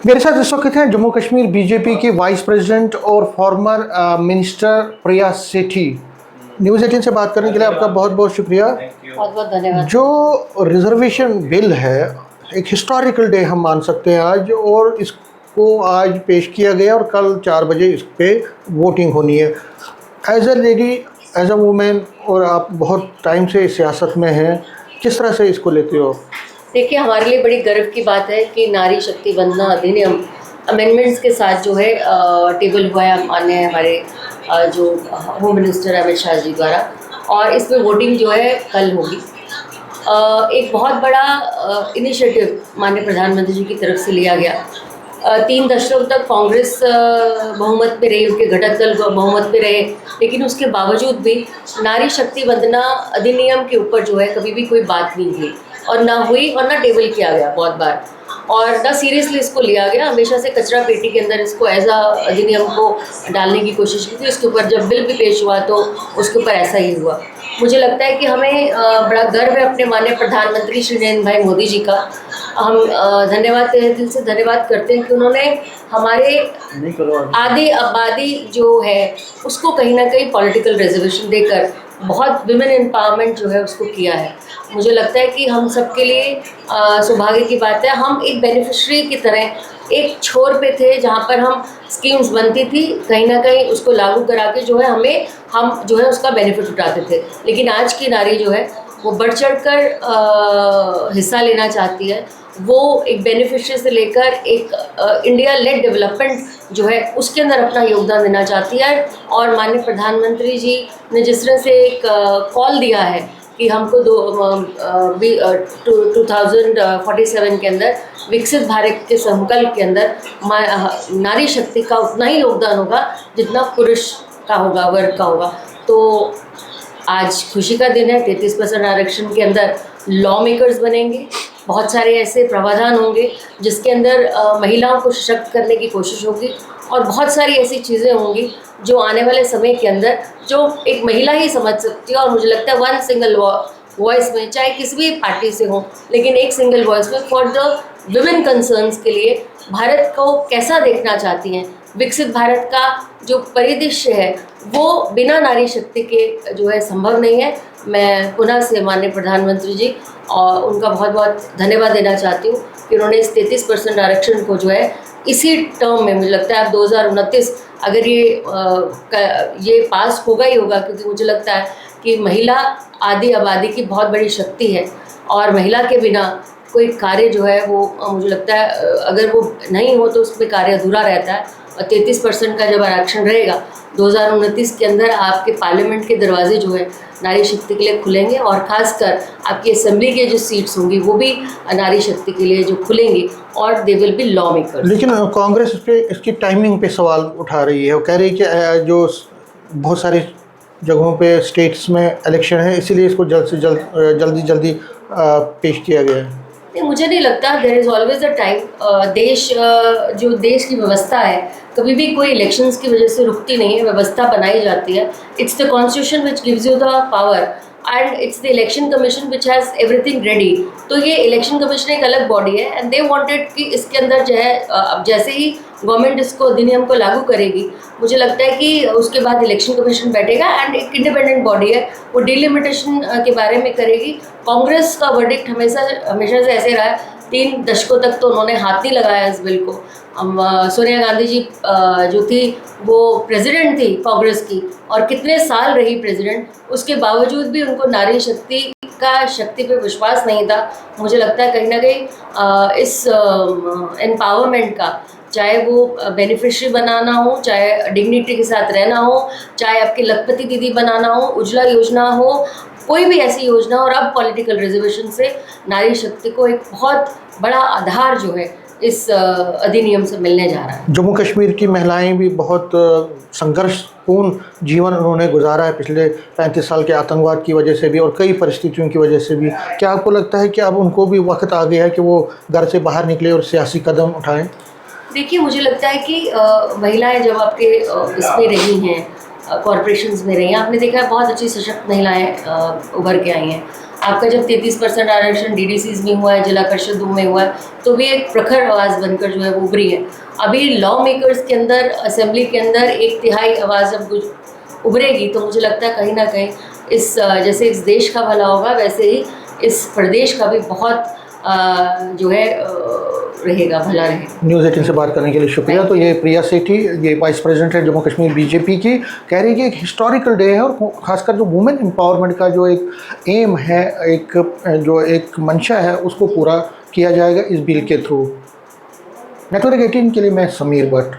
मेरे साथ इस वक्त हैं जम्मू कश्मीर बीजेपी की वाइस प्रेसिडेंट और फॉर्मर मिनिस्टर प्रिया सेठी। न्यूज़ 18 से बात करने के लिए आपका बहुत बहुत शुक्रिया। बहुत बहुत धन्यवाद। जो रिजर्वेशन बिल है, एक हिस्टोरिकल डे हम मान सकते हैं आज, और इसको आज पेश किया गया और कल 4 बजे इस पर वोटिंग होनी है। As a lady, as a women, और आप बहुत टाइम से सियासत में हैं, किस तरह से इसको लेते हो? देखिए, हमारे लिए बड़ी गर्व की बात है कि नारी शक्ति वंदना अधिनियम अमेंडमेंट्स के साथ जो है टेबल हुआ है माननीय हमारे जो होम मिनिस्टर अमित शाह जी द्वारा, और इसमें वोटिंग जो है कल होगी। एक बहुत बड़ा इनिशिएटिव माननीय प्रधानमंत्री जी की तरफ से लिया गया। 3 दशकों तक कांग्रेस बहुमत पे रही, उनके घटक दल बहुमत पे रहे, लेकिन उसके बावजूद भी नारी शक्ति वंदना अधिनियम के ऊपर जो है कभी भी कोई बात नहीं हुई और ना हुई और ना टेबल किया गया बहुत बार, और ना सीरियसली इसको लिया गया। हमेशा से कचरा पेटी के अंदर इसको एज अ अधिनियम को डालने की कोशिश की थी। इसके ऊपर जब बिल भी पेश हुआ तो उसके ऊपर ऐसा ही हुआ। मुझे लगता है कि हमें बड़ा गर्व है अपने माननीय प्रधानमंत्री श्री नरेंद्र भाई मोदी जी का। हम धन्यवाद, दिल से धन्यवाद करते हैं कि उन्होंने हमारे आधी आबादी जो है उसको कहीं ना कहीं पॉलिटिकल रिजर्वेशन देकर बहुत विमेन एम्पावरमेंट जो है उसको किया है। मुझे लगता है कि हम सबके लिए सौभाग्य की बात है। हम एक बेनिफिशरी की तरह एक छोर पे थे जहाँ पर हम स्कीम्स बनती थी, कहीं ना कहीं उसको लागू करा के जो है हम जो है उसका बेनिफिट उठाते थे। लेकिन आज की नारी जो है वो बढ़ चढ़ कर हिस्सा लेना चाहती है। वो एक बेनिफिशरी से लेकर एक इंडिया लेड डेवलपमेंट जो है उसके अंदर अपना योगदान देना चाहती है। और माननीय प्रधानमंत्री जी ने जिस तरह से एक कॉल दिया है कि हमको 2047 के अंदर विकसित भारत के संकल्प के अंदर नारी शक्ति का उतना ही योगदान होगा जितना पुरुष का होगा, वर्ग का होगा। तो आज खुशी का दिन है। 33% आरक्षण के अंदर लॉ मेकर्स बनेंगे। बहुत सारे ऐसे प्रावधान होंगे जिसके अंदर महिलाओं को सशक्त करने की कोशिश होगी, और बहुत सारी ऐसी चीज़ें होंगी जो आने वाले समय के अंदर जो एक महिला ही समझ सकती है। और मुझे लगता है वन सिंगल वॉइस में, चाहे किसी भी पार्टी से हो, लेकिन एक सिंगल वॉइस में फॉर द विमेन कंसर्न्स के लिए भारत को कैसा देखना चाहती हैं, विकसित भारत का जो परिदृश्य है वो बिना नारी शक्ति के जो है संभव नहीं है। मैं पुनः से माननीय प्रधानमंत्री जी और उनका बहुत बहुत धन्यवाद देना चाहती हूँ कि उन्होंने इस 33% आरक्षण को जो है इसी टर्म में, मुझे लगता है अब 2029 अगर ये पास होगा ही होगा, क्योंकि मुझे लगता है कि महिला आधी आबादी की बहुत बड़ी शक्ति है, और महिला के बिना कोई कार्य जो है वो मुझे लगता है अगर वो नहीं हो तो उसमें कार्य अधूरा रहता है। और 33% का जब आरक्षण रहेगा 2029 के अंदर आपके पार्लियामेंट के दरवाजे जो है नारी शक्ति के लिए खुलेंगे, और ख़ासकर आपकी असेंबली के जो सीट्स होंगी वो भी नारी शक्ति के लिए जो खुलेंगी, और they will be law maker. लेकिन कांग्रेस इस पे इसकी टाइमिंग पे सवाल उठा रही है। वो कह रही है कि जो बहुत सारी जगहों पे स्टेट्स में इलेक्शन है, इसीलिए इसको जल्द से जल्दी पेश किया गया है। नहीं, मुझे नहीं लगता। There is always a time. जो देश की व्यवस्था है कभी भी कोई इलेक्शंस की वजह से रुकती नहीं है, व्यवस्था बनाई जाती है। It's the constitution which gives you the power, and it's the election commission which has everything ready. तो ये इलेक्शन कमीशन एक अलग बॉडी है, एंड दे वांटेड कि इसके अंदर जो है अब जैसे ही गवर्नमेंट इसको अधिनियम को लागू करेगी, मुझे लगता है कि उसके बाद इलेक्शन कमीशन बैठेगा एंड एक इंडिपेंडेंट बॉडी है, वो डिलिमिटेशन के बारे में करेगी। कांग्रेस का वर्डिक्ट हमेशा से ऐसे रहा है। 3 दशकों तक तो उन्होंने हाथ नहीं लगाया इस बिल को। सोनिया गांधी जी जो थी वो प्रेसिडेंट थी कांग्रेस की, और कितने साल रही प्रेसिडेंट, उसके बावजूद भी उनको नारी शक्ति पे विश्वास नहीं था। मुझे लगता है कहीं ना कहीं इस एम्पावरमेंट का, चाहे वो बेनिफिशरी बनाना हो, चाहे डिग्निटी के साथ रहना हो, चाहे आपकी लखपति दीदी बनाना हो, उज्ज्वला योजना हो, कोई भी ऐसी योजना, और अब पॉलिटिकल रिजर्वेशन से नारी शक्ति को एक बहुत बड़ा आधार जो है इस अधिनियम से मिलने जा रहा है। जम्मू कश्मीर की महिलाएं भी बहुत संघर्षपूर्ण जीवन उन्होंने गुजारा है पिछले 35 साल के आतंकवाद की वजह से भी, और कई परिस्थितियों की वजह से भी। क्या आपको लगता है कि अब उनको भी वक्त आ गया है कि वो घर से बाहर निकले और सियासी कदम उठाएं? देखिए, मुझे लगता है कि महिलाएं जब आपके इसमें रही हैं, कॉरपोरेशंस में रही हैं, आपने देखा है बहुत अच्छी सशक्त महिलाएं उभर के आई हैं। आपका जब 33% आरक्षण डीडीसीज में हुआ है, जिला परिषदों में हुआ है, तो भी एक प्रखर आवाज़ बनकर जो है वो उभरी है। अभी लॉ मेकर्स के अंदर, असेंबली के अंदर 1/3 आवाज़ जब उभरेगी तो मुझे लगता है कहीं ना कहीं इस जैसे इस देश का भला होगा, वैसे ही इस प्रदेश का भी बहुत जो है रहेगा, भला रहेगा। न्यूज़ 18 से बात करने के लिए शुक्रिया। तो ये प्रिया सेठी, ये वाइस प्रेसिडेंट है जम्मू कश्मीर बीजेपी की, कह रही है कि एक हिस्टोरिकल डे है और खासकर जो वुमेन एम्पावरमेंट का जो एक एम है, एक मंशा है, उसको पूरा किया जाएगा इस बिल के थ्रू। नेटवर्क 18 के लिए मैं समीर भट्ट।